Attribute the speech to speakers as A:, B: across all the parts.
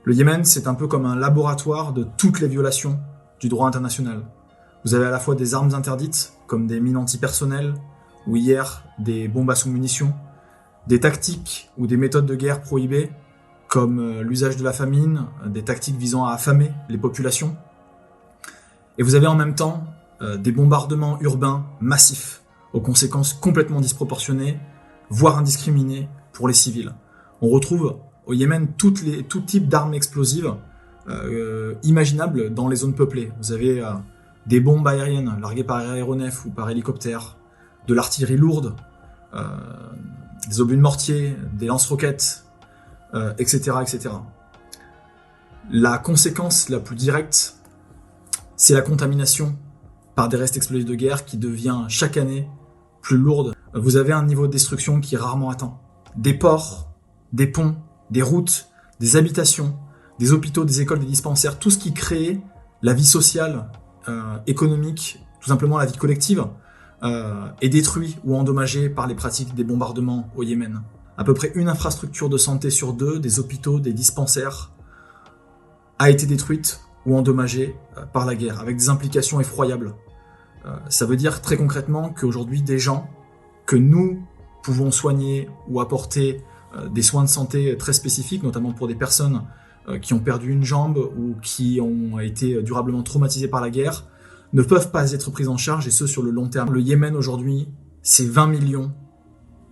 A: Le Yémen, c'est un peu comme un laboratoire de toutes les violations du droit international. Vous avez à la fois des armes interdites, comme des mines antipersonnelles, ou hier des bombes à sous-munitions, des tactiques ou des méthodes de guerre prohibées, comme l'usage de la famine, des tactiques visant à affamer les populations. Et vous avez en même temps des bombardements urbains massifs, aux conséquences complètement disproportionnées, voire indiscriminées pour les civils. On retrouve au Yémen tout type d'armes explosives imaginables dans les zones peuplées. Vous avez des bombes aériennes larguées par aéronef ou par hélicoptère, de l'artillerie lourde, des obus de mortier, des lance-roquettes, etc., etc. La conséquence la plus directe, c'est la contamination par des restes explosifs de guerre qui devient chaque année plus lourde. Vous avez un niveau de destruction qui est rarement atteint. Des ports, des ponts, des routes, des habitations, des hôpitaux, des écoles, des dispensaires, tout ce qui crée la vie sociale, économique, tout simplement la vie collective, est détruit ou endommagé par les pratiques des bombardements au Yémen. À peu près une infrastructure de santé sur deux, des hôpitaux, des dispensaires, a été détruite ou endommagée par la guerre, avec des implications effroyables. Ça veut dire très concrètement qu'aujourd'hui, des gens que nous pouvons soigner ou apporter des soins de santé très spécifiques, notamment pour des personnes qui ont perdu une jambe ou qui ont été durablement traumatisées par la guerre, ne peuvent pas être prises en charge, et ce sur le long terme. Le Yémen aujourd'hui, c'est 20 millions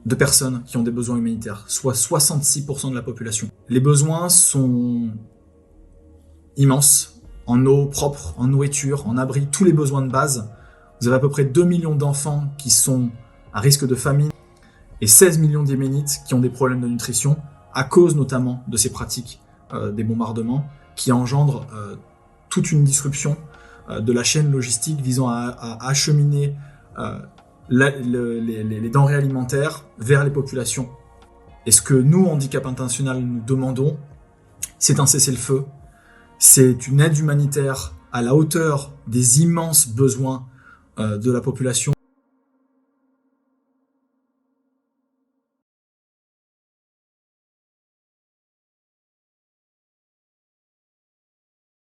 A: de personnes qui ont des besoins humanitaires, soit 66% de la population. Les besoins sont immenses, en eau propre, en nourriture, en abri, tous les besoins de base. Vous avez à peu près 2 millions d'enfants qui sont à risque de famine et 16 millions d'Yéménites qui ont des problèmes de nutrition à cause notamment de ces pratiques des bombardements qui engendrent toute une disruption de la chaîne logistique visant à acheminer les denrées alimentaires vers les populations. Et ce que nous, Handicap International, nous demandons, c'est un cessez-le-feu, c'est une aide humanitaire à la hauteur des immenses besoins de la population.